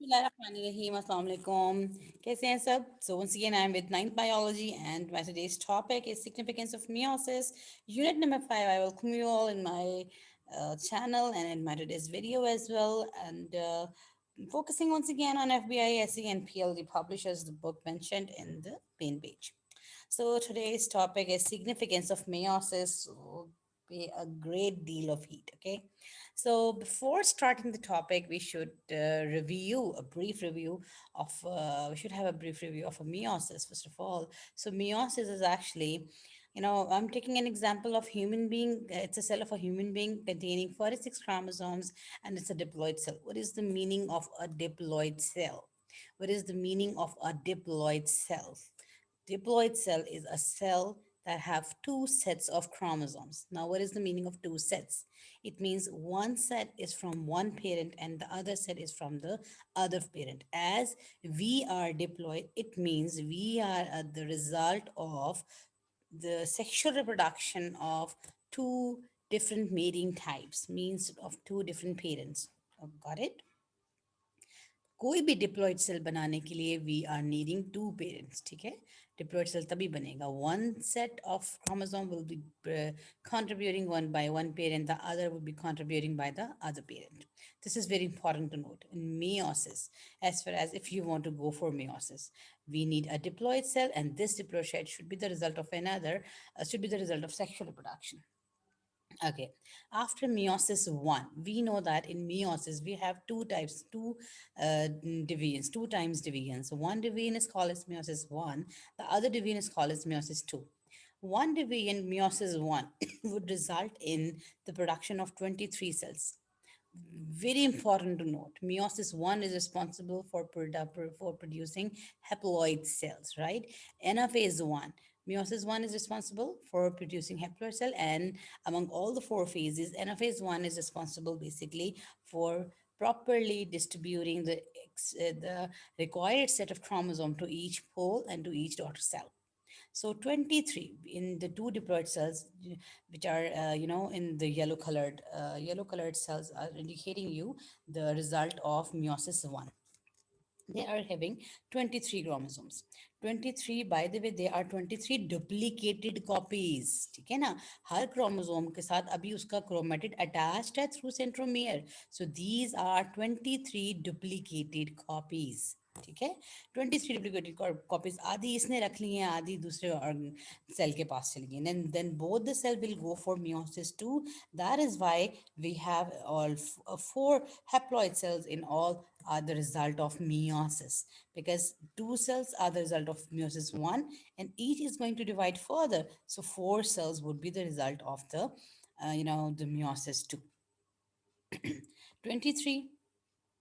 Bismillahirrahmanirrahim. Assalamu alaikum. कैसे हैं सब? So once again, I'm with ninth biology, and my today's topic is significance of meiosis. Unit number 5. I welcome you all in my channel and in my today's video as well. And focusing once again on FBI, SE, and PLD publishers, the book mentioned in the main page. So today's topic is significance of meiosis. Will be a great deal of heat. Okay. So before starting the topic, we should review a brief review of. We should have a brief review of a meiosis first of all. So meiosis is actually, I'm taking an example of human being. It's a cell of a human being containing 46 chromosomes, and it's a diploid cell. What is the meaning of a diploid cell? What is the meaning of a diploid cell? Diploid cell is a cell that have two sets of chromosomes. Now, what is the meaning of two sets? It means one set is from one parent and the other set is from the other parent. As we are diploid, it means we are the result of the sexual reproduction of two different mating types, means of two different parents. Got it? कोई भी diploid cell बनाने के लिए we are needing two parents. ठीक है, diploid cell तभी बनेगा one set of chromosome will be contributing one by one parent, the other will be contributing by the other parent. This is very important to note in meiosis. As far as if you want to go for meiosis, we need a diploid cell, and this diploid cell should be the result of another, should be the result of sexual reproduction. Okay, after meiosis 1, we know that in meiosis we have two types, two divisions, two times divisions. So one division is called as meiosis 1, the other division is called as meiosis 2. One division, meiosis 1, would result in the production of 23 cells. Very important to note, meiosis 1 is responsible for producing haploid cells, right? Anaphase 1, meiosis 1 is responsible for producing haploid cell, and among all the four phases, anaphase 1 is responsible basically for properly distributing the required set of chromosome to each pole and to each daughter cell. So 23 in the two diploid cells, which are, in the yellow colored cells are indicating you the result of meiosis 1. They are having 23 chromosomes. 23, by the way, they are 23 duplicated copies. ठीक है ना, हर chromosome के साथ अभी उसका chromatid attached है through centromere. So these are 23 duplicated copies. ठीक है, 23 डुप्लीकेटेड कॉपीज, आधी इसने रख ली हैं, आधी दूसरे सेल के पास चली गई, then both the cell will go for meiosis 2. That is why we have all four haploid cells in all are the result of meiosis, because two cells are the result of meiosis 1 and each is going to divide further, so four cells would be the result of the meiosis 2. 23.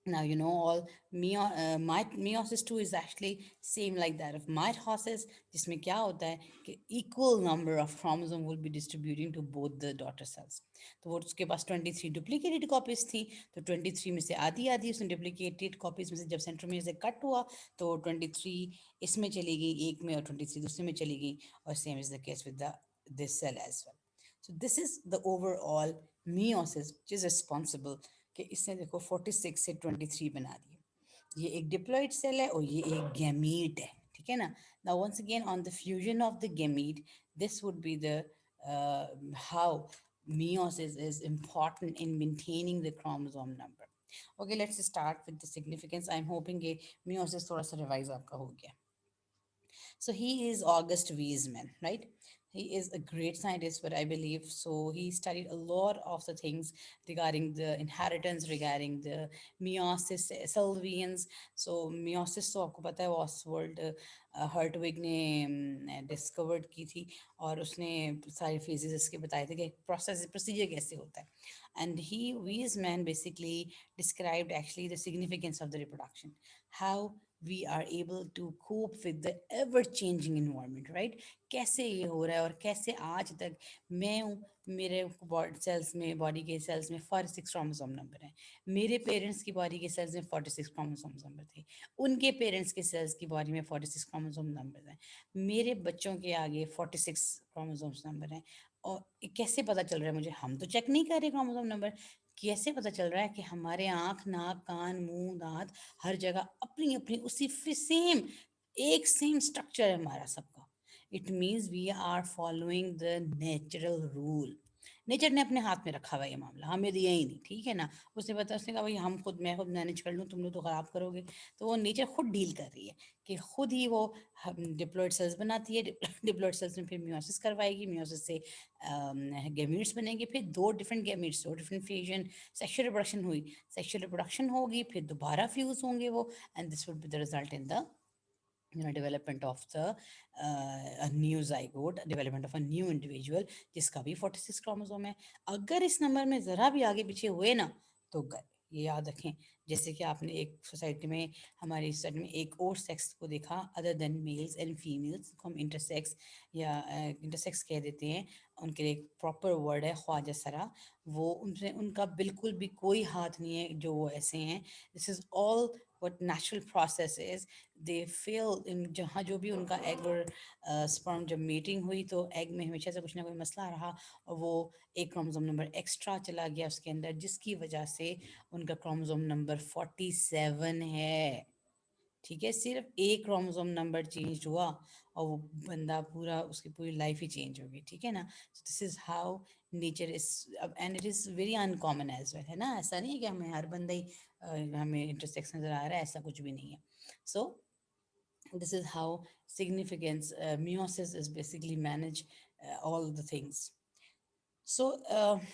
Now you know all meiosis 2 is actually same like that of mitosis, जिसमें क्या होता है कि equal number of chromosome will be distributing to both the daughter cells. तो वो उसके पास 23 duplicated copies थी, तो 23 में से आधी आधी उसने duplicated copies में से जब centromere से कट हुआ तो 23 इसमें चली गई एक में और 23 दूसरे में चली गई, और same is the case with this cell as well. So this is the overall meiosis which is responsible कि इसने देखो 46 से 23 बना दिए. ये एक डिप्लॉइड सेल है और ये एक गैमीट है. ठीक है ना. Now once again on the fusion of the gamete, this would be the how meiosis is important in maintaining the chromosome number. Okay, let's start with the significance. I'm hoping कि meiosis थोड़ा सा revise आपका हो गया. So he is August Weismann, right? He is a great scientist, but I believe so. He studied a lot of the things regarding the inheritance, regarding the meiosis, Sylvians. So meiosis तो आपको पता है Oswald हर्टविग ने discovered की थी, और उसने सारे फेजेस इसके बताए थे कि प्रोसीजर कैसे होता है. And Weismann basically described actually the significance of the reproduction, how we are able to cope with the ever changing environment, right? कैसे ये हो रहा है और कैसे आज तक मैं हूँ, मेरे सेल्स में, बॉडी के सेल्स में 46 क्रोमोसोम नंबर है, मेरे पेरेंट्स की बॉडी के सेल्स में 46 क्रोमोसोम नंबर थे, उनके पेरेंट्स के सेल्स की बॉडी में 46 क्रोमोसोम नंबर हैं, मेरे बच्चों के आगे 46 क्रोमोसोम्स नंबर हैं. और कैसे पता चल रहा है मुझे? हम तो चेक नहीं कर रहे क्रोमोसोम नंबर, कैसे पता चल रहा है कि हमारे आँख, नाक, कान, मुँह, दाँत हर जगह अपनी-अपनी उसी सेम एक सेम स्ट्रक्चर है हमारा सबका। It means we are following the natural rule. Nature ने अपने हाथ में रखा हुआ है ये मामला, हमें दिया ही नहीं, ठीक है ना? उसने कहा भाई हम खुद मैं खुद मैनेज कर लूँ, तुम लोग तो ख़राब करोगे। तो वो नेचर खुद डील कर रही है कि खुद ही वो डिप्लॉयड सेल्स बनाती है। डिप्लॉयड सेल्स में फिर मियोसिस करवाएगी, मियोसिस से गैमीट्स बनेंगे, फिर दो डिफरेंट गैमीट्स, दो डिफरेंट फ्यूजन, सेक्सुअल रिप्रोडक्शन हुई, सेक्सुअल रिप्रोडक्शन होगी, फिर दोबारा फ्यूज होंगे वो, and this would be the result in the development of the a new zygote, development of a new individual जिसका भी 46 क्रोमोसोम है। अगर इस नंबर में ज़रा भी आगे पीछे हुए ना तो गए, ये याद रखें। जैसे कि आपने एक सोसाइटी में, हमारी सोसाइटी में एक और सेक्स को देखा other than mails and females, को हम इंटरसेक्स या इंटरसेक्स कह देते हैं, उनके लिए एक प्रॉपर वर्ड है ख्वाजा सरा। वो उनसे उनका बिल्कुल भी कोई हाथ नहीं है जो वो ऐसे हैं। This is all what natural process is. They fail in, जहाँ जो भी उनका एग और स्पर्म जब मीटिंग हुई तो एग में हमेशा से कुछ ना कोई मसला रहा और वो एक क्रोमोसोम नंबर एक्स्ट्रा चला गया उसके अंदर, जिसकी वजह से उनका क्रोमोसोम नंबर 47 है। ठीक है, सिर्फ एक क्रोमोसोम नंबर चेंज हुआ और वो बंदा पूरा, उसकी पूरी लाइफ ही चेंज हो गई। ठीक है ना? This is how nature is, and it is very uncommon as well, है ना? ऐसा नहीं है कि हमें हर बंदा ही हमें इंटरसेक्स नजर आ रहा है, ऐसा कुछ भी नहीं है। सो this is how significance, meiosis is basically manage all the things. So,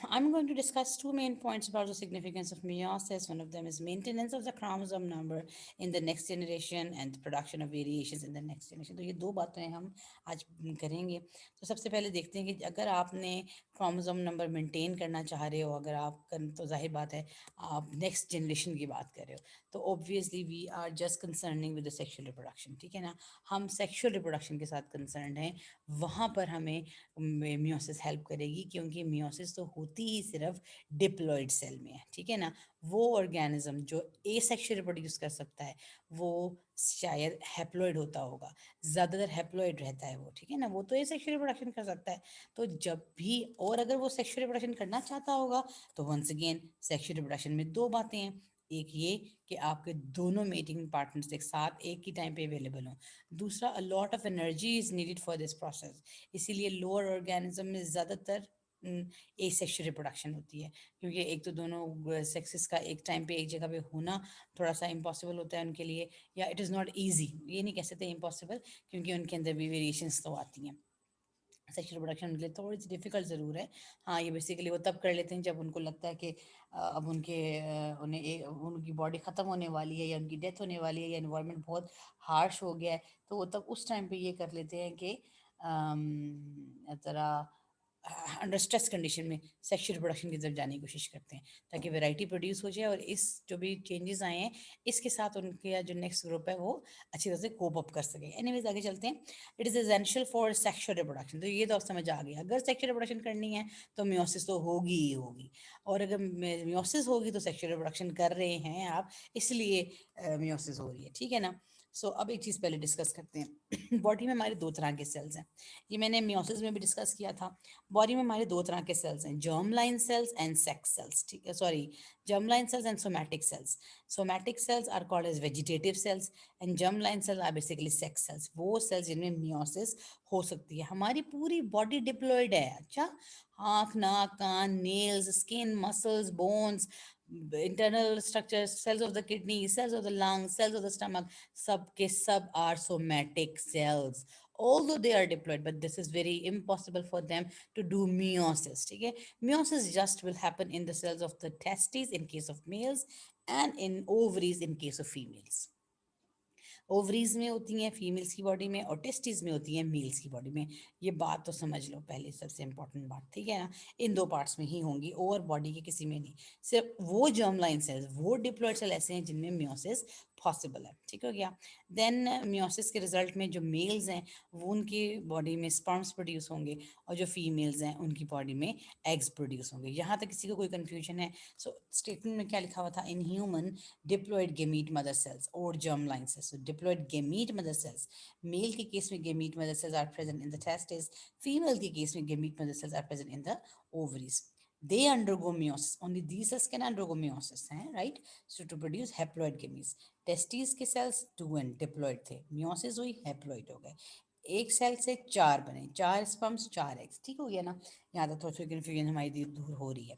I'm going to discuss two main points about the significance of meiosis. One of them is maintenance of the chromosome number in the next generation and the production of variations in the next generation. तो ये दो बातें हम आज करेंगे। तो सबसे पहले देखते हैं कि अगर आपने क्रोमोसोम नंबर मेंटेन करना चाह रहे हो, अगर आप कर, तो जाहिर बात है आप नेक्स्ट जनरेशन की बात कर रहे हो, तो obviously we are just concerning with the sexual reproduction. ठीक है ना? हम सेक्शुअल रिप्रोडक्शन के साथ कंसर्न हैं, वहाँ पर हमें मियोसिस हेल्प करेगी, क्योंकि मियोसिस तो होती ही सिर्फ डिप्लॉइड सेल में है। ठीक है ना? वो ऑर्गेनिज्म जो ए सेक्शुअल रिप्रोड्यूस कर सकता है वो शायद हैप्लॉइड होता होगा, ज़्यादातर हैप्लॉइड रहता है वो। ठीक है ना? वो तो ए सेक्शुअल रिप्रोडक्शन कर सकता है। तो जब भी, और अगर वो सेक्शुअल रिप्रोडक्शन करना चाहता होगा तो वंस अगेन सेक्शुअल रिप्रोडक्शन में दो बातें हैं। एक ये कि आपके दोनों मेटिंग पार्टनर्स एक साथ एक ही टाइम पे अवेलेबल हों। दूसरा, a lot of energy is needed for this process. इसीलिए लोअर ऑर्गेनिज्म में ज़्यादातर ए सेक्शुअल रिप्रोडक्शन होती है, क्योंकि एक तो दोनों सेक्सेस का एक टाइम पे एक जगह पे होना थोड़ा सा इम्पॉसिबल होता है उनके लिए, या इट इज़ नॉट ईजी, ये नहीं कह सकते इम्पॉसिबल, क्योंकि उनके अंदर भी वेरिएशंस तो आती हैं। सेक्शुअल प्रोडक्शन उनके लिए थोड़ी सी डिफिकल्ट ज़रूर है। हाँ, ये बेसिकली वो तब कर लेते हैं जब उनको लगता है कि अब उनकी बॉडी ख़त्म होने वाली है या उनकी डेथ होने वाली है या इन्वायरमेंट बहुत हार्श हो गया है, तो वो तब उस टाइम पे ये कर लेते हैं कि ज़रा अंडर स्ट्रेस कंडीशन में सेक्शुअल रिप्रोडक्शन की तरफ जाने की कोशिश करते हैं, ताकि वैरायटी प्रोड्यूस हो जाए और इस जो भी चेंजेस आए हैं इसके साथ उनके जो नेक्स्ट ग्रुप है वो अच्छी तरह से कोप अप कर सके। एनीवेज, आगे चलते हैं। It is essential for sexual reproduction, तो ये तो अब समझ आ गया, अगर सेक्शुअल रिप्रोडक्शन करनी है तो मियोसिस तो होगी ही होगी, और अगर मियोसिस होगी तो सेक्शुअल रिप्रोडक्शन कर रहे हैं आप, इसलिए मियोसिस हो रही है। ठीक है ना? अब एक चीज़ पहले डिस्कस करते हैं। बॉडी में हमारे दो तरह के सेल्स हैं, ये मैंने मियोसिस में भी डिस्कस किया था। बॉडी में हमारे दो तरह के सेल्स हैं, germ line cells and sex cells. ठीक है, sorry, germ line cells and somatic cells. Somatic cells are called as vegetative cells and germ line cells are basically sex cells, वो सेल्स जिनमें मियोसिस हो सकती है। हमारी पूरी बॉडी डिप्लॉयड है। अच्छा, आँख, नाक, कान, nails, skin, muscles, bones, internal structures, cells of the kidney, cells of the lung, cells of the stomach, सब के सब are somatic cells, although they are diploid, but this is very impossible for them to do meiosis. ठीक है? Meiosis just will happen in the cells of the testes in case of males and in ovaries in case of females. Ovaries में होती हैं females की body में, और testis में होती हैं मेल्स की बॉडी में। ये बात तो समझ लो पहले, सबसे इंपॉर्टेंट बात। ठीक है ना? इन दो पार्ट्स में ही होंगी, ओवर बॉडी के किसी में नहीं। सिर्फ वो जर्म लाइन सेल्स, वो डिप्लॉयड सेल ऐसे हैं जिनमें मियोसिस पॉसिबल है। ठीक हो गया? देन मियोसिस के रिजल्ट में जो मेल्स हैं वो उनकी बॉडी में स्पर्म्स प्रोड्यूस होंगे, और जो फीमेल्स हैं उनकी बॉडी में एग्स प्रोड्यूस होंगे। यहाँ तक किसी को कोई कन्फ्यूजन है? स्टेटमेंट में क्या लिखा हुआ था? In human diploid gamete mother cells or germline cells. So diploid gamete mother cells, male के केस में gamete mother cells are present in the testes, female के केस में gamete mother cells are present in the ovaries. they undergo meiosis. Only these cells can undergo meiosis, हैं, right? So to produce haploid gametes. Testes के cells 2n diploid थे, meiosis हुई, haploid हो गए, एक cell से चार बने, चार स्पर्म्स चार एग्स, ठीक हो गया ना। यहाँ तक थोड़ी सी कन्फ्यूजन हमारी दूर हो रही है।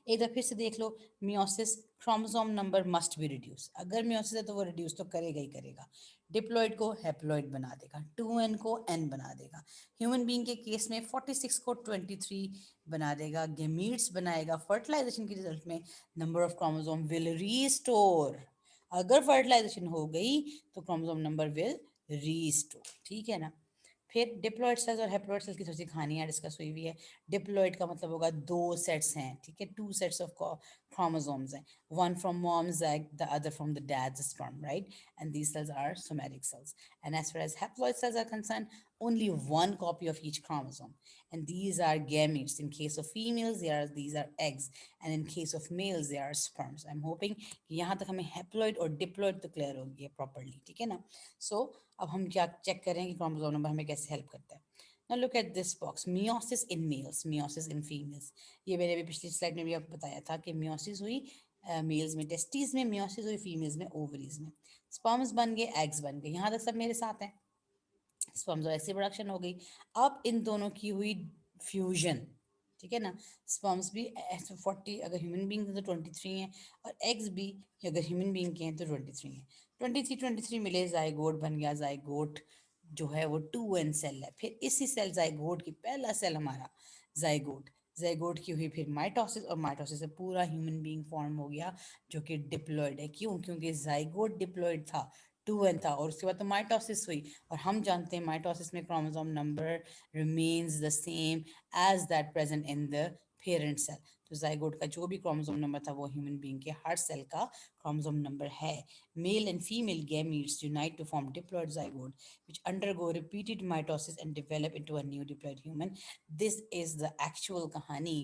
एक बार फिर से देख लो, meiosis chromosome number must be reduce, अगर मियोसिस है तो वो रिड्यूस तो करेगा ही करेगा। डिप्लॉइड को हैप्लॉइड बना देगा, 2n को n बना देगा। ह्यूमन बीइंग के केस में 46 को 23 बना देगा, गेमीट्स बनाएगा। फर्टिलाइजेशन के रिजल्ट में number of chromosome will restore, अगर फर्टिलाइजेशन हो गई तो क्रोमोसोम नंबर विल रीस्टोर, ठीक है ना। फिर डिप्लॉइड सेल्स और हैप्लॉइड सेल्स की थोड़ी सी कहानियाँ डिस्कस हुई हुई है। डिप्लॉइड का मतलब होगा दो सेट्स हैं, ठीक है, टू सेट्स ऑफ chromosomes हैं, one from mom's egg, the other from the dad's sperm, right? And these cells are somatic cells. And as far as haploid cells are concerned, only one copy of each chromosome, and these are gametes. In case of females, these are eggs, and in case of males, they are sperms. I'm hoping कि यहाँ तक हमें haploid और diploid तो clear हो गया properly, ठीक है ना। So अब हम क्या चेक करें कि क्रोमोसोम नंबर हमें कैसे हेल्प करता है। Now look at this box, meiosis in males, meiosis in females। ये मैंने अभी पिछली स्लाइड में भी आपको बताया था कि meiosis हुई मेल्स में टेस्टिस में, meiosis हुई फीमेल्स में ओवरीज में। स्पर्म्स बन गए, एग्स बन गए, यहाँ तक सब मेरे साथ हैं। स्पर्म्स और एग्स की प्रोडक्शन हो गई। अब इन दोनों की हुई फ्यूजन, ठीक है ना। स्पर्म्स भी 40 अगर ह्यूमन बींग तो 23 हैं, और एग्स भी अगर ह्यूमन बींग के हैं तो 23 हैं। 23 मिले, जाइगोट बन गया। जाइगोट जो है वो 2n सेल है। फिर इसी सेल जाइगोट की पहला सेल हमारा जाइगोट, जाइगोट की हुई फिर माइटोसिस, और माइटोसिस से पूरा ह्यूमन बीइंग फॉर्म हो गया जो कि डिप्लॉइड है। क्यों? क्योंकि जाइगोट डिप्लॉइड था, 2n था, और उसके बाद तो माइटोसिस हुई। और हम जानते हैं माइटोसिस में chromosome number remains the same as that present in the parent cell. तो जाइगोट का जो भी क्रोमोसोम नंबर था वो ह्यूमन बीइंग के हर सेल का क्रोमोसोम नंबर है। Male and female gametes unite to form diploid zygote which undergo repeated mitosis and develop into a new diploid human. This is the actual कहानी,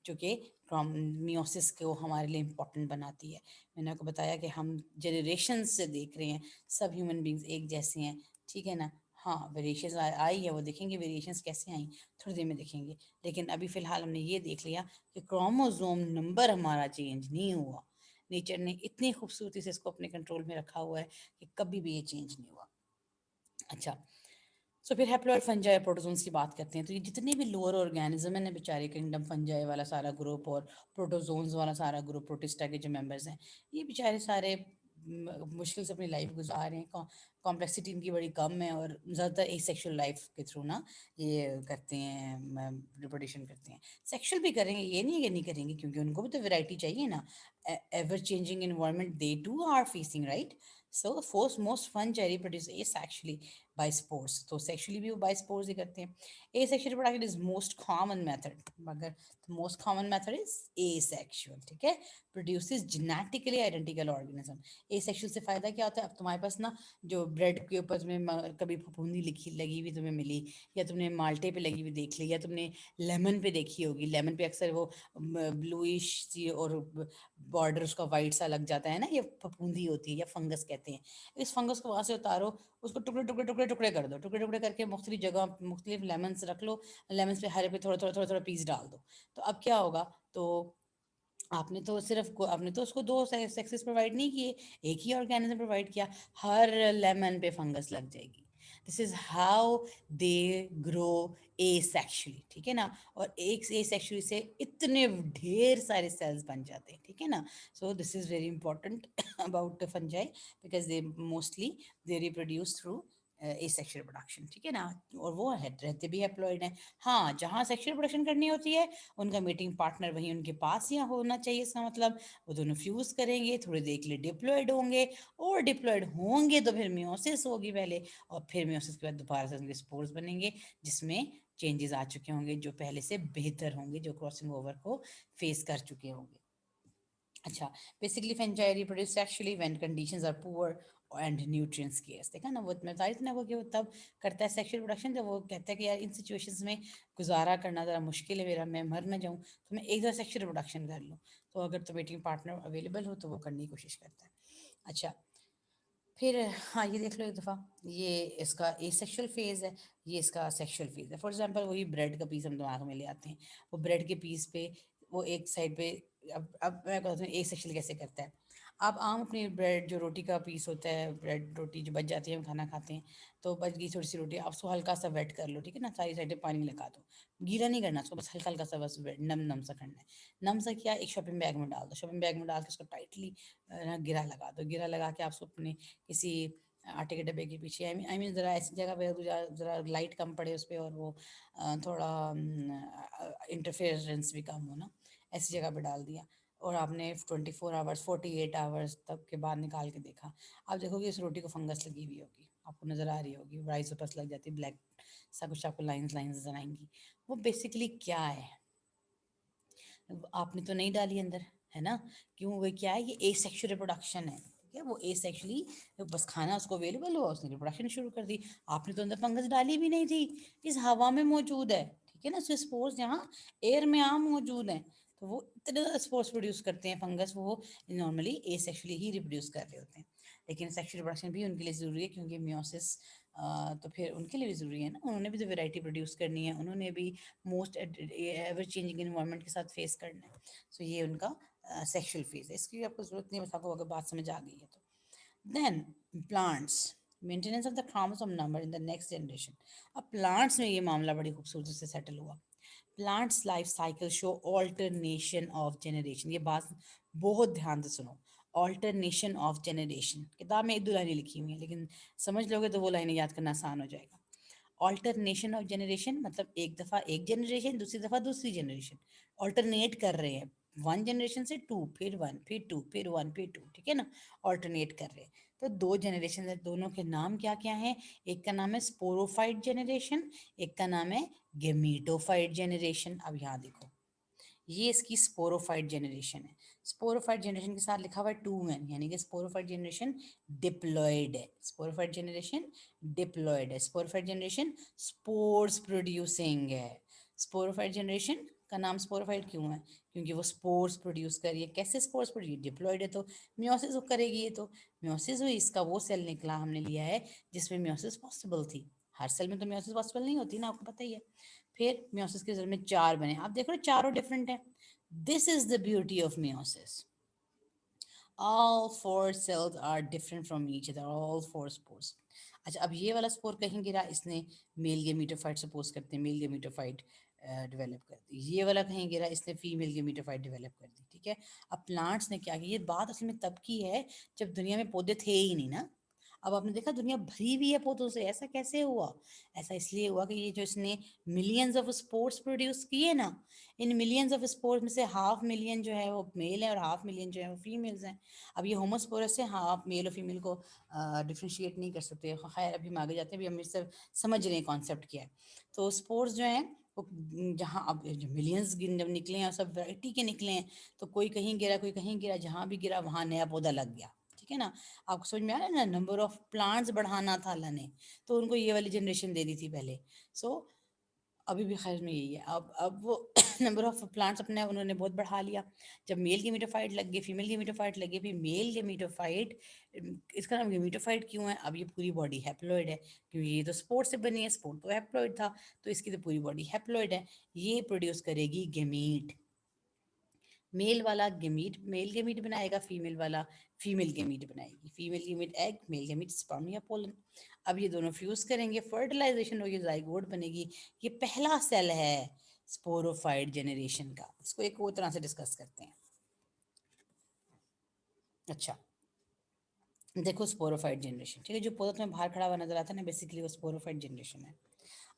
जो कि meiosis को हमारे लिए इम्पोर्टेंट बनाती है। मैंने आपको बताया कि हम जनरेशन से देख रहे हैं, सब ह्यूमन बींग्स एक जैसे हैं, ठीक है ना। हाँ, वेरिएशंस आई है, वो देखेंगे वेरिएशंस कैसे आई, थोड़ी देर में देखेंगे। लेकिन अभी फिलहाल हमने ये देख लिया कि क्रोमोसोम नंबर हमारा चेंज नहीं हुआ। नेचर ने इतनी खूबसूरती से इसको अपने कंट्रोल में रखा हुआ है कि कभी भी ये चेंज नहीं हुआ। अच्छा, सो फिर हैप्लॉइड फंजाई प्रोटोजोन्स की बात करते हैं। तो ये जितने भी लोअर ऑर्गेनिज्म है ना बेचारे, किंगडम फंजाई वाला सारा ग्रुप और प्रोटोजोन्स वाला सारा ग्रुप, प्रोटिस्टा के जो मेंबर्स हैं, ये बेचारे सारे मुश्किल से अपनी लाइफ गुजार रहे हैं। कॉम्प्लेक्सिटी इनकी बड़ी कम है, और ज़्यादातर एसेक्सुअल लाइफ के थ्रू ना ये करते हैं, रिप्रोडक्शन करते हैं। सेक्सुअल भी करेंगे, ये नहीं है कि नहीं करेंगे, क्योंकि उनको भी तो वैरायटी चाहिए ना। Ever changing environment they too are facing, right. So for most fungi reproduce asexually by spores, तो सेक्सुअली भी वो बाय स्पोर्स ही करते हैं। Asexual reproduction is most common method, मगर most common method is asexual, ठीक है। Produces genetically identical organism. एसेक्सुअल से फायदा क्या होता है? अब तुम्हारे पास ना जो ब्रेड के ऊपर तुम्हें कभी फफूंदी लिखी लगी हुई तुम्हें मिली, या तुमने माल्टे पे लगी हुई देख ली, या तुमने लेमन पे देखी होगी, लेमन पे अक्सर वो ब्लूइश सी और बॉर्डर उसका वाइट सा लग जाता है ना, ये फफूंदी होती है या फंगस कहते हैं। इस फंगस को वहां से उतारो, उसको टुकड़े टुकड़े टुकड़े टुकड़े कर दो, टुकड़े टुकड़े करके मुख्तलिफ जगह मुख्तलिफ लेमन्स रख लो, लेमन्स पे हरे पे थोड़ा थोड़ा थोड़ा थोड़ा पीस डाल दो। तो अब क्या होगा? तो आपने तो उसको दो सेक्सेस प्रोवाइड नहीं किए, एक ही ऑर्गेनिज्म प्रोवाइड किया, हर लेमन पे फंगस लग जाएगी। This is how they grow asexually, ठीक है ना। और एक एसेक्सुअली से इतने ढेर सारे सेल्स बन जाते हैं, ठीक है ना। सो this is very important about fungi, because they mostly they reproduce through asexual production, ठीक है ना। और वो रहते भी हैप्लॉइड हैं। हाँ, जहाँ सेक्सुअल प्रोडक्शन करनी होती है उनका मीटिंग पार्टनर वहीं उनके पास ही होना चाहिए। इसका मतलब वो दोनों फ्यूज करेंगे, थोड़ी देर के लिए डिप्लॉयड होंगे, और डिप्लॉयड होंगे तो फिर मियोसिस होगी पहले, और फिर मियोसिस के बाद दोबारा से उनके स्पोर्स बनेंगे, जिसमें चेंजेस आ चुके होंगे जो पहले से बेहतर होंगे, जो क्रॉसिंग ओवर को फेस कर चुके होंगे। अच्छा, basically fungi reproduce sexually when conditions are poor and nutrients scarce. देखा ना, वो मैं बताई थी ना वो कि वो तब करता है सेक्सुअल प्रोडक्शन जब वो कहता है कि यार इन सिचुएशंस में गुजारा करना ज़रा मुश्किल है मेरा, मैं मर ना जाऊँ, तो मैं एक दफ़ा सेक्सुअल प्रोडक्शन कर लूँ। तो अगर तो वेटिंग पार्टनर अवेलेबल हो तो वो करने की कोशिश करता है। अच्छा, फिर हाँ, ये देख लो एक दफ़ा, ये इसका एसेक्सुअल फेज़ है, ये इसका सेक्सुअल फेज़ है। फॉर एग्जांपल वही ब्रेड का पीस हम दिमाग में ले आते हैं, वो ब्रेड के पीस पे वो एक साइड पे, अब मैं बताती हूँ एसेक्सुअल कैसे करता है। आप आम अपनी ब्रेड, जो रोटी का पीस होता है, ब्रेड रोटी जो बच जाती है, हम खाना खाते हैं, तो बच गई थोड़ी सी रोटी, आप उसको हल्का सा वेट कर लो, ठीक है ना, सारी साइडें पानी लगा दो, गीला नहीं करना उसको, बस हल्का हल्का सा, बस नम नम सा करना है। नम सा किया, एक शॉपिंग बैग में डाल दो, शॉपिंग बैग में डाल के उसको टाइटली गिरा लगा दो, गिरा लगा के आप उसको अपने किसी आटे के डब्बे के पीछे, आई मीन ज़रा ऐसी जगह पे ज़रा ज़रा लाइट कम पड़े उस पर, और वो थोड़ा इंटरफेरेंस भी कम हो ना, ऐसी जगह पे डाल दिया। और आपने 24 आवर्स 48 आवर्स तक के बाद निकाल के देखा, आप देखोगे इस रोटी को फंगस लगी हुई होगी, आपको नज़र आ रही होगी, राइसोपस लग जाती है, ब्लैक सा कुछ आपको लाइंस लाइंस नजर आएंगी। वो बेसिकली क्या है, आपने तो नहीं डाली अंदर, है ना, क्यों, वो क्या है, ये एसेक्सुअल रिप्रोडक्शन है, ठीक है, वो एसेक्सुअली बस खाना उसको अवेलेबल हुआ, उसने रिप्रोडक्शन शुरू कर दी, आपने तो अंदर फंगस डाली भी नहीं थी, इस हवा में मौजूद है, ठीक है ना, सो स्पोर्स यहाँ एयर में आम मौजूद हैं, तो वो इतने ज़्यादा स्पोर्स प्रोड्यूस करते हैं फंगस, वो नॉर्मली एसेक्सुअली ही रिप्रोड्यूस कर रहे होते हैं, लेकिन सेक्सुअल रिप्रोडक्शन भी उनके लिए ज़रूरी है, क्योंकि म्योसिस तो फिर उनके लिए भी ज़रूरी है ना, उन्होंने भी तो वैरायटी प्रोड्यूस करनी है, उन्होंने भी मोस्ट एवर चेंजिंग इन्वायरमेंट के साथ फेस करना है। सो ये उनका सेक्सुअल फेज है, इसकी आपको ज़रूरत नहीं है, बस आपको अगर बात समझ आ गई है तो। Then plants, maintenance of the chromosome number in the next generation. अब प्लांट्स में ये मामला बड़ी खूबसूरती से सेटल हुआ। Plants life cycle show alternation of generation, ये बात बहुत ध्यान से सुनो, ऑल्टरनेशन ऑफ जनरेशन, किताब में एक दो लाइनें लिखी हुई हैं, लेकिन समझ लोगे तो वो लाइनें याद करना आसान हो जाएगा। ऑल्टरनेशन ऑफ जनरेशन मतलब एक दफ़ा एक जनरेशन, दूसरी दफ़ा दूसरी जनरेशन, ऑल्टरनेट कर रहे हैं, वन जनरेशन से टू, फिर वन, फिर टू, फिर वन, फिर टू, ठीक है ना, ऑल्टरनेट कर रहे हैं। तो दो जनरेशन है, दोनों के नाम क्या क्या हैं, एक का नाम है स्पोरोफाइट जनरेशन, एक का नाम है गेमीटोफाइट जनरेशन। अब यहाँ देखो, ये इसकी स्पोरोफाइट जनरेशन है, स्पोरोफाइट जनरेशन के साथ लिखा हुआ है टू मैन, यानी कि स्पोरोफाइट जनरेशन डिप्लॉयड है, स्पोरोफाइट जनरेशन डिप्लॉयड है, स्पोरोफाइट जनरेशन स्पोर्स प्रोड्यूसिंग है। स्पोरोफाइट जनरेशन का नाम स्पोरोफाइट क्यों है, क्योंकि वो स्पोर्स प्रोड्यूस कर रही है। कैसे स्पोर्स प्रोड्यूस, डिप्लॉयड है तो म्योसिस करेगी, ये तो म्योसिस हुई, इसका वो सेल निकला, हमने लिया है जिसमें म्योसिस पॉसिबल थी, हर सेल में तो म्योसिस पॉसिबल नहीं होती ना, आपको पता ही है। फिर म्योसिस के रिजल्ट में चार बने, आप देखो चारों डिफरेंट है। This is the beauty of meiosis, all four cells are different from each other, all four spores। अच्छा, अब ये वाला स्पोर कहीं गिरा, इसने मेल गेमीटोफाइट, सपोज करते हैं मेल गेमीटोफाइट डेवलप कर दी, ये वाला कहीं गिरा, इसने फीमेल गेमीटोफाइट डेवलप कर दी, ठीक है। अब प्लांट्स ने क्या किया, ये बात असल में तब की है जब दुनिया में पौधे थे ही नहीं ना। अब आपने देखा दुनिया भरी हुई है पौधों से, ऐसा कैसे हुआ, ऐसा इसलिए हुआ कि ये जो इसने मिलियंस ऑफ स्पोर्स प्रोड्यूस किए ना, इन मिलियंस ऑफ स्पोर्स में से 500,000 जो है वो मेल है और 500,000 जो है वो फीमेल्स हैं। अब ये होमोस्पोरस है, हाँ, आप मेल और फीमेल को डिफ्रेंशिएट नहीं कर सकते, खैर अभी हम आगे जाते हैं, अभी हम इससे समझ रहे हैं कॉन्सेप्ट क्या है। तो स्पोर्स जो हैं वो जहाँ अब मिलियंस जब निकले हैं और सब वैरायटी के निकले हैं, तो कोई कहीं गिरा कोई कहीं गिरा, जहाँ भी गिरा वहाँ नया पौधा लग गया, ठीक है ना। आपको समझ में आ रहा है ना, नंबर ऑफ प्लांट्स बढ़ाना था अल्लाह ने, तो उनको ये वाली जनरेशन दे दी थी पहले। सो अभी भी खैर में यही है, अब वो नंबर ऑफ प्लांट्स अपने उन्होंने बहुत बढ़ा लिया। जब मेल गेमीटोफाइट लग गए, फीमेल गेमीटोफाइट लगे, फिर मेल गेमीटोफाइट, इसका नाम गेमीटोफाइट क्यों है, अब ये पूरी बॉडी हैप्लॉइड है, क्योंकि ये तो स्पोर्ट से बनी है, स्पोर्ट तो हैप्लॉइड था, तो इसकी तो पूरी बॉडी हैप्लॉइड है, ये प्रोड्यूस करेगी गेमीट। मेल वाला गेमीट मेल गेमीट बनाएगा, फीमेल वाला फीमेल गेमीट बनाएगी, female gamete egg, male gamete sperm या पोलन। अब ये दोनों फ्यूज करेंगे, फर्टिलाइजेशन होगी, जाइगोट बनेगी। ये पहला सेल है स्पोरोफाइट जनरेशन का, इसको एक और तरह से डिस्कस करते हैं। अच्छा, देखो स्पोरोफाइट जनरेशन, ठीक है, जो पौधा तुम्हें बाहर खड़ा हुआ नजर आता है ना, बेसिकली वो स्पोरोफाइट जनरेशन है।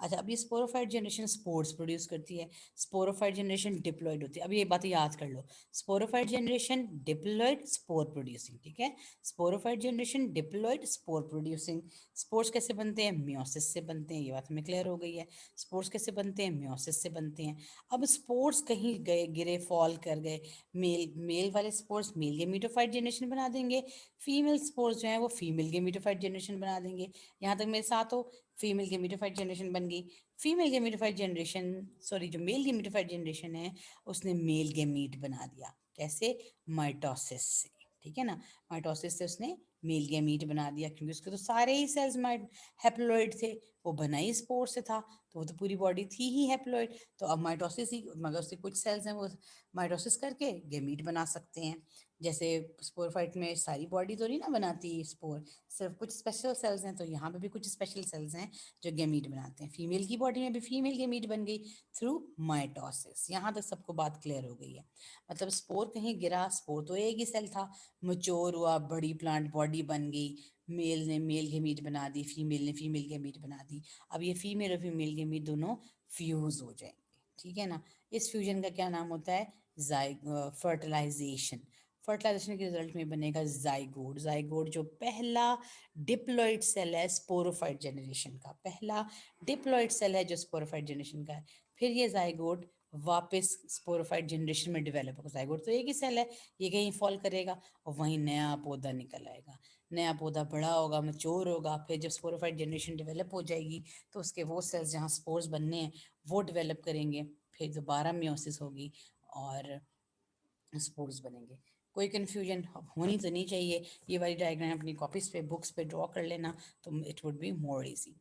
अच्छा, अब ये स्पोरोफाइट जनरेशन स्पोर्स प्रोड्यूस करती है, स्पोरोफाइट जनरेशन डिप्लॉयड होती है। अब ये बातें याद कर लो, sporophyte generation diploid spore producing, ठीक है, sporophyte generation diploid spore producing. Spores कैसे बनते हैं, म्योसिस से बनते हैं, ये बात हमें क्लियर हो गई है। स्पोर्स कैसे बनते हैं, म्योसिस से बनते हैं। अब स्पोर्स कहीं गए, गिरे, फॉल कर गए, मेल मेल वाले स्पोर्स मेल गेमीटोफाइट जनरेशन बना देंगे, फीमेल स्पोर्स जो है वो फीमेल गेमीटोफाइट जनरेशन बना देंगे। यहाँ तक मेरे साथ हो, फीमेल गेमीटोफाइट जनरेशन बन गई। फीमेल गेमीटोफाइट जनरेशन, सॉरी, जो मेल गेमीटोफाइट जनरेशन है उसने मेल गेमीट बना दिया, कैसे, माइटोसिस से, ठीक है ना। माइटोसिस से उसने मेल गैमीट बना दिया, क्योंकि उसके तो सारे ही सेल्स माइट हैप्लोइड थे, वो बना ही स्पोर से था, तो वो तो पूरी बॉडी थी ही हैप्लोइड। तो अब माइटोसिस ही, मगर उसके कुछ सेल्स हैं वो माइटोसिस करके गैमीट बना सकते हैं। जैसे स्पोरफाइट में सारी बॉडी तो नहीं ना बनाती स्पोर, सिर्फ कुछ स्पेशल सेल्स हैं, तो यहाँ पे भी कुछ स्पेशल सेल्स हैं जो गैमीट बनाते हैं। फीमेल की बॉडी में भी फीमेल गैमीट बन गई थ्रू माइटोसिस। यहाँ तक सबको बात क्लियर हो गई है। मतलब स्पोर कहीं गिरा, स्पोर तो एक ही सेल था, मच्योर हुआ, बड़ी प्लांट बॉडी बन गई, मेल ने मेल गेमीट बना दी, फीमेल ने फीमेल गेमीट बना दी। अब ये फीमेल और फीमेल गेमीट दोनों फ्यूज हो जाएंगे, ठीक है ना। इस फ्यूजन का क्या नाम होता है? फर्टिलाइजेशन। फर्टिलाइजेशन के रिजल्ट में बनेगा जाइगोट। जाइगोट जो पहला डिप्लॉइड सेल है स्पोरोफाइट जनरेशन का, पहला डिप्लॉइड सेल है जो स्पोरोफाइट जनरेशन का है। फिर ये जाइगोट वापस स्पोरोफाइट जनरेशन में डेवलप होगा। जाइगोट तो एक ही सेल है, ये कहीं फॉल करेगा और वहीं नया पौधा निकल आएगा। नया पौधा बड़ा होगा, मैच्योर होगा, फिर जब स्पोरोफाइट जनरेशन डेवलप हो जाएगी तो उसके वो सेल्स जहाँ स्पोर्स बनने हैं वो डेवलप करेंगे, फिर दोबारा मियोसिस होगी और स्पोर्स बनेंगे। कोई कन्फ्यूजन होनी तो नहीं चाहिए। ये वाली डायग्राम अपनी कॉपीज पे, बुक्स पे ड्रॉ कर लेना, तो it would be more easy.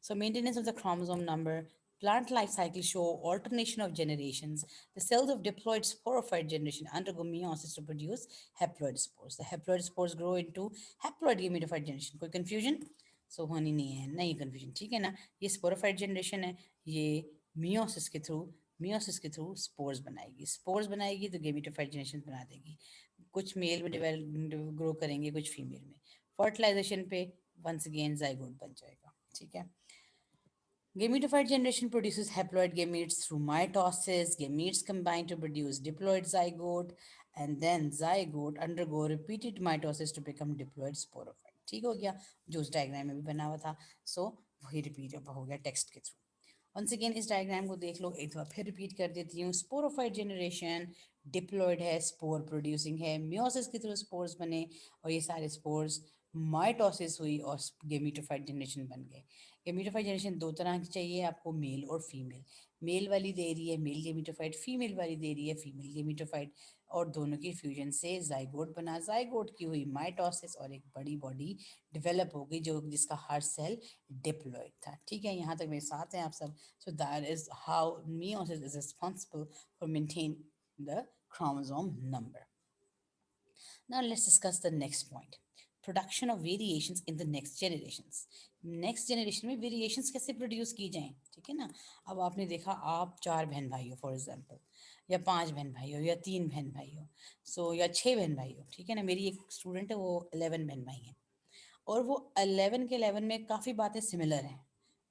So maintenance of the chromosome number, plant life cycle show alternation of generations. The cells of diploid sporophyte generation undergo meiosis to produce haploid spores. The haploid spores grow into haploid gametophyte generation. कोई confusion? So होनी नहीं है, नहीं confusion, ठीक है ना। ये sporophyte generation है, ये meiosis के थ्रू, मियोसिस के थ्रू स्पोर्स बनाएगी, स्पोर्स बनाएगी तो गेमेटोफाइट जनरेशन बना देगी। कुछ मेल में डेवलप ग्रो करेंगे, कुछ फीमेल में। फर्टिलाइजेशन पे वंस अगेन जाइगोट बन जाएगा, ठीक है। Gametophyte generation produces haploid gametes through mitosis. Gametes combine to produce diploid zygote, and then zygote undergo repeated mitosis to become diploid sporophyte. ठीक हो गया, जो उस डायग्राम में भी बना हुआ था। सो वही रिपीट हो गया टेक्स्ट के थ्रू। वंस अगेन इस डायग्राम को देख लो, एक बार फिर रिपीट कर देती हूँ। स्पोरोफाइट जनरेशन डिप्लॉयड है, स्पोर प्रोड्यूसिंग है, मियोसिस के थ्रू स्पोर्स बने और ये सारे स्पोर्स माइटोसिस हुई और गेमिटोफाइट जनरेशन बन गए। गेमिटोफाइट जनरेशन दो तरह की चाहिए आपको, मेल और फीमेल। मेल वाली दे रही है मेल गेमिटोफाइट, फीमेल वाली दे रही है फीमेल गेमिटोफाइट, और दोनों की फ्यूजन से जाइगोट बना। जाइगोट की हुई माइटोसिस और एक बड़ी बॉडी डेवलप हो गई जो जिसका हर सेल डिप्लॉयड था, ठीक है। यहाँ तक मेरे साथ हैं आप सब। So that is how meiosis is responsible for maintain the chromosome number. Now let's discuss the next point. Production of variations in the next generations. Next generation में वेरिएशंस कैसे प्रोड्यूस की जाएं, ठीक है ना। अब आपने देखा, आप चार बहन भाई हो फॉर एग्जांपल, या पांच बहन भाई हो, या तीन बहन भाई हो, सो या छह बहन भाई हो, ठीक है ना। मेरी एक स्टूडेंट है, वो 11 बहन भाई हैं, और वो 11 के 11 में काफ़ी बातें सिमिलर हैं,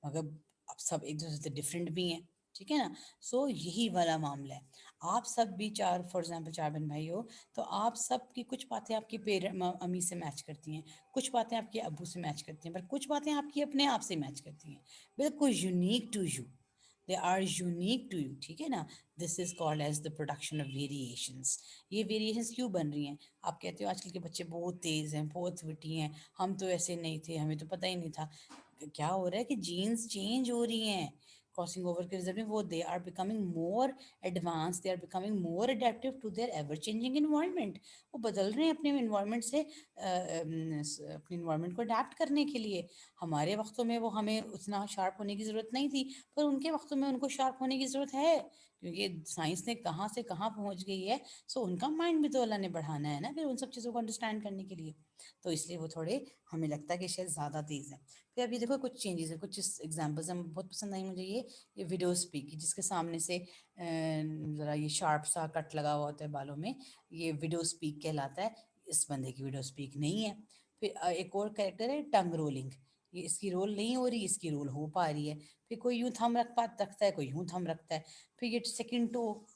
मगर अब सब एक दूसरे से डिफरेंट भी हैं, ठीक है ना। सो यही वाला मामला है। आप सब भी चार, फॉर एग्जांपल चार बहन भाई हो, तो आप सब की कुछ बातें आपकी पेरेंट अम्मी से मैच करती हैं, कुछ बातें आपके अब्बू से मैच करती हैं, पर कुछ बातें आपकी अपने आप से मैच करती हैं, बिल्कुल unique to you. They are unique to you, ठीक है ना। This is called as the production of variations. ये वेरिएशंस क्यों बन रही हैं? आप कहते हो आजकल के बच्चे बहुत तेज़ हैं, बहुत विटी हैं, हम तो ऐसे नहीं थे, हमें तो पता ही नहीं था। क्या हो रहा है कि जीन्स चेंज हो रही हैं क्रॉसिंग ओवर के रिजल्ट में, वो they are becoming more advance, they are becoming more adaptive to their ever changing environment. वो बदल रहे हैं अपने इन्वायरमेंट से, अपने इन्वायरमेंट को अडेप्ट करने के लिए। हमारे वक्तों में वो हमें उतना शार्प होने की ज़रूरत नहीं थी, पर उनके वक्तों में उनको शार्प होने की ज़रूरत है, क्योंकि साइंस ने कहाँ से कहाँ पहुँच गई है। सो उनका माइंड भी तो अल्लाह ने बढ़ाना है ना, फिर उन सब चीज़ों को अंडरस्टैंड करने के लिए। तो इसलिए वो थोड़े, हमें लगता है कि शायद ज़्यादा तेज़ है। फिर अभी देखो कुछ चेंजेस है, कुछ एग्जांपल्स हैं, बहुत पसंद आई मुझे ये वीडियो स्पीक की, जिसके सामने से ज़रा ये शार्प सा कट लगा हुआ होता है बालों में, ये वीडियो स्पीक कहलाता है। इस बंदे की वीडियो स्पीक नहीं है। फिर एक और कैरेक्टर है टंग रोलिंग, ये इसकी रोल नहीं हो रही, इसकी रोल हो पा रही है। फिर कोई यूं थंब रखता है, कोई यूं थंब रखता है। फिर ये सेकंड टो,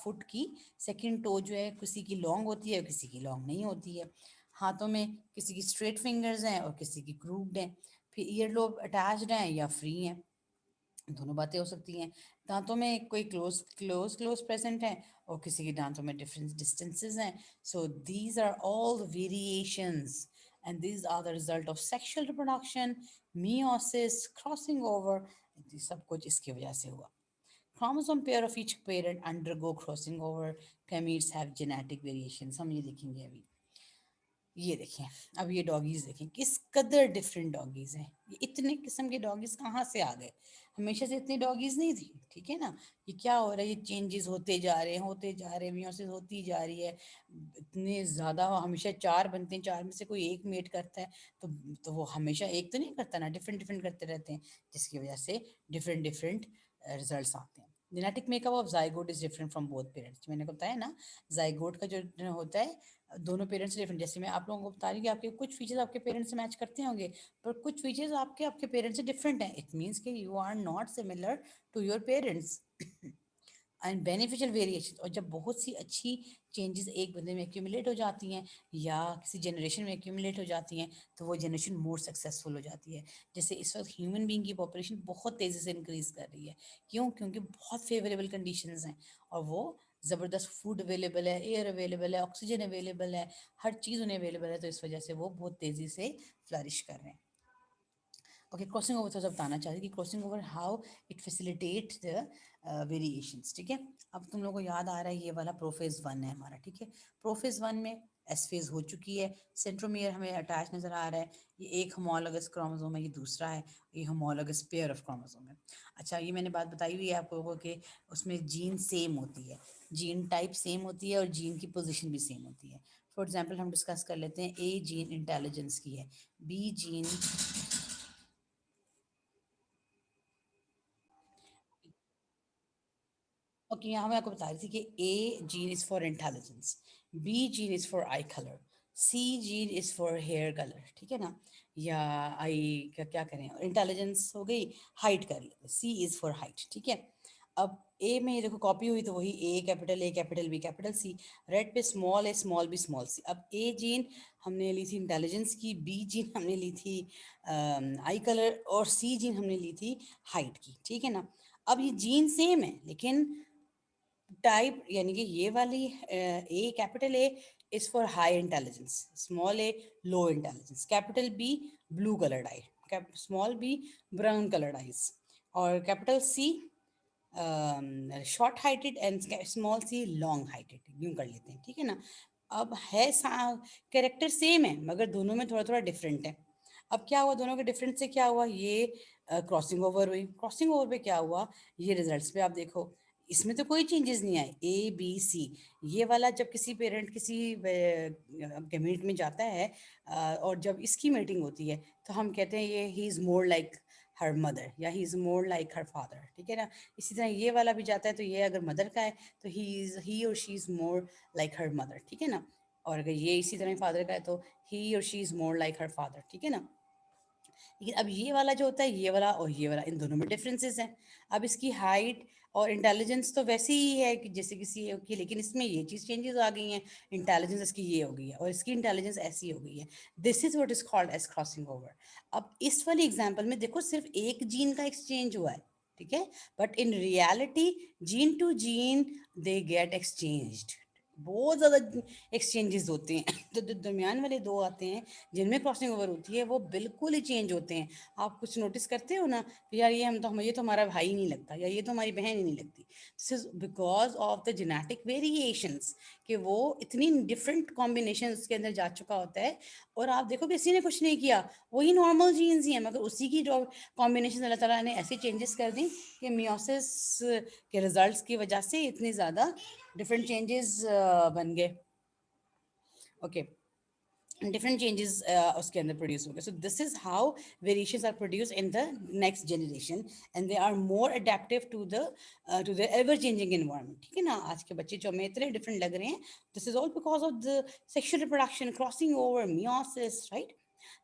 फुट की सेकंड टो जो है, किसी की लॉन्ग होती है, किसी की लॉन्ग नहीं होती है। हाथों में किसी की स्ट्रेट फिंगर्स हैं और किसी की क्रूव्ड हैं। फिर ईयर लोब अटैच्ड हैं या फ्री हैं, दोनों बातें हो सकती हैं। दांतों में कोई क्लोज क्लोज क्लोज प्रेजेंट है और किसी के दांतों में डिफरेंट डिस्टेंसेस हैं। So these are all the variations and these are the result of sexual reproduction, meiosis, crossing over. सब कुछ इसकी वजह से हुआ। Chromosome pair of each parent undergo crossing over. Gametes have genetic variations. हम ये देखेंगे अभी। ये देखें, अब ये डॉगीज देखें किस कदर डिफरेंट डॉगीज हैं। ये इतने किस्म के डॉगीज कहाँ से आ गए? हमेशा से इतनी डॉगीज नहीं थी, ठीक है ना। ये क्या हो रहा है, ये चेंजेस होते जा रहे हैं, होते जा रहे हैं, मियोसिस होती जा रही है। इतने ज़्यादा, हमेशा चार बनते हैं, चार में से कोई एक मेट करता है, तो वो हमेशा एक तो नहीं करता ना, डिफरेंट डिफरेंट करते रहते हैं, जिसकी वजह से डिफरेंट डिफरेंट रिजल्ट्स आते हैं। Genetic makeup of zygote is different from both parents. मैंने बताया ना, जाइगोट का जो होता है, दोनों पेरेंट्स से डिफरेंट। जैसे मैं आप लोगों को बता रही हूँ कि आपके कुछ फीचर्स आपके पेरेंट्स से मैच करते होंगे, पर कुछ फीचर्स आपके आपके पेरेंट्स से डिफरेंट हैं। इट मीन्स कि you are not similar to your parents. And beneficial variation, और जब बहुत सी अच्छी चेंजेस एक बंदे में एक्यूमुलेट हो जाती हैं या किसी जनरेशन में एक्यूमुलेट हो जाती हैं, तो वो जनरेशन मोर सक्सेसफुल हो जाती है। जैसे इस वक्त ह्यूमन बीइंग की पॉपुलेशन बहुत तेज़ी से इंक्रीज कर रही है। क्यों? क्योंकि बहुत फेवरेबल कंडीशंस हैं, और वो ज़बरदस्त फूड अवेलेबल है, एयर अवेलेबल है, ऑक्सीजन अवेलेबल है, हर चीज़ उन्हें अवेलेबल है, तो इस वजह से वो बहुत तेज़ी से फ्लरिश कर रहे हैं। ओके, क्रॉसिंग ओवर थोड़ा सा बताना चाहती कि crossing over how it facilitate the variations, ठीक है। अब तुम लोगों को याद आ रहा है, ये वाला प्रोफेज वन है हमारा, ठीक है। प्रोफेज वन में एस फेज हो चुकी है, सेंट्रोमियर हमें अटैच नजर आ रहा है, ये एक होमोलॉगस क्रोमोसोम है, ये दूसरा है, ये होमोलॉगस पेयर ऑफ क्रोमोसोम है। अच्छा, ये मैंने बात बताई हुई है आप लोगों को कि उसमें जीन सेम होती है, जीन टाइप सेम होती है, और जीन की पोजिशन भी सेम होती है। फॉर एग्जाम्पल हम डिस्कस कर लेते हैं, ए जीन इंटेलिजेंस की है, बी जीन, ओके, यहाँ मैं आपको बता रही थी कि A gene is for intelligence, B gene is for eye colour, C gene is for hair colour, ठीक है ना। या आई का क्या करें, इंटेलिजेंस हो गई, हाइट कर लेते, सी इज फॉर हाइट, ठीक है। अब ए में ये देखो कॉपी हुई, तो वही A capital B capital C, red पे small A small B small C. अब ए जीन हमने ली थी इंटेलिजेंस की, बी जीन हमने ली थी आई कलर, और सी जीन हमने ली थी हाइट की, ठीक है ना। अब ये जीन सेम है, लेकिन टाइप, यानी कि ये वाली A capital A is for high intelligence, small A low intelligence, capital B blue coloured eye, small B brown coloured eyes, और capital C short heighted and small C long heighted, यूं कर लेते हैं, ठीक है ना। अब है कैरेक्टर सेम है, मगर दोनों में थोड़ा थोड़ा डिफरेंट है। अब क्या हुआ, दोनों के डिफरेंट से क्या हुआ, ये क्रॉसिंग ओवर हुई। क्रॉसिंग ओवर पे क्या हुआ, ये रिजल्ट्स पे आप देखो, इसमें तो कोई चेंजेस नहीं आए, ए बी सी। ये वाला जब किसी पेरेंट किसी कम्युनिटी में जाता है, और जब इसकी मीटिंग होती है, तो हम कहते हैं ये he is more like her mother, या he is more like her father, ठीक है ना। इसी तरह ये वाला भी जाता है, तो ये अगर मदर का है, तो ही और she is more like her mother, ठीक है ना। और अगर ये इसी तरह फादर का है, तो ही और she is more like her father, ठीक है ना। लेकिन अब ये वाला जो होता है, ये वाला और ये वाला, इन दोनों में डिफरेंसेस हैं। अब इसकी हाइट और इंटेलिजेंस तो वैसे ही है कि जैसे किसी की, लेकिन इसमें ये चीज़ चेंजेस आ गई हैं, इंटेलिजेंस इसकी ये हो गई है और इसकी इंटेलिजेंस ऐसी हो गई है। This is what is called as crossing over. अब इस वाली एग्जाम्पल में देखो, सिर्फ एक जीन का एक्सचेंज हुआ है, ठीक है, but in reality gene to gene they get exchanged, बहुत ज़्यादा एक्सचेंजेस होते हैं। तो जो दरमियान वाले दो आते हैं जिनमें क्रॉसिंग ओवर होती है, वो बिल्कुल ही चेंज होते हैं। आप कुछ नोटिस करते हो ना कि यार ये तो हमारा भाई नहीं लगता, या ये तो हमारी बहन ही नहीं लगती। This is because of the genetic variations, कि वो इतनी डिफरेंट कॉम्बिनेशन के अंदर जा चुका होता है। और आप देखो किसी ने कुछ नहीं किया, वही नॉर्मल जीन्स ही हैं, मगर उसी की जो कॉम्बिनेशन अल्लाह ताला ने ऐसे चेंजेस कर दी कि मियोसिस के रिजल्ट्स की वजह से इतने ज़्यादा डिफरेंट चेंजेस बन गए। ओके, different changes उसके अंदर प्रोड्यूस हो गए। So this is how variations are produce in the next generation, and they are more adaptive to the ever changing environment, ठीक है ना। आज के बच्चे जो हमें इतने डिफरेंट लग रहे हैं, this is all because of the sexual reproduction, crossing over, meiosis, right.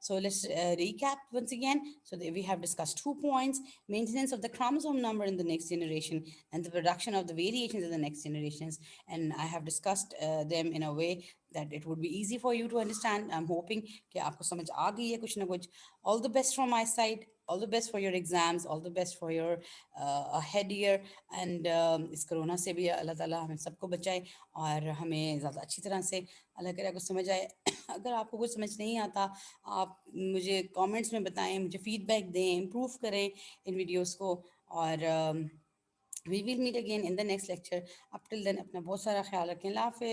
So let's recap once again. So we have discussed 2 points: maintenance of the chromosome number in the next generation and the production of the variations in the next generations. And I have discussed them in a way that it would be easy for you to understand. I'm hoping कि आपको समझ आ गई है कुछ ना कुछ. All the best from my side. All the best for your exams. All the best for your ahead year. And इस corona से भी अल्लाह ताला हमें सबको बचाए और हमें ज़्यादा अच्छी तरह से अल्लाह करे कुछ समझ आए. अगर आपको कुछ समझ नहीं आता, आप मुझे कमेंट्स में बताएं, मुझे फीडबैक दें, इम्प्रूव करें इन वीडियोस को. और we will meet again in the next lecture. Up till then अपना बहुत सारा ख्याल रखें. अल्लाह हाफ़िज़.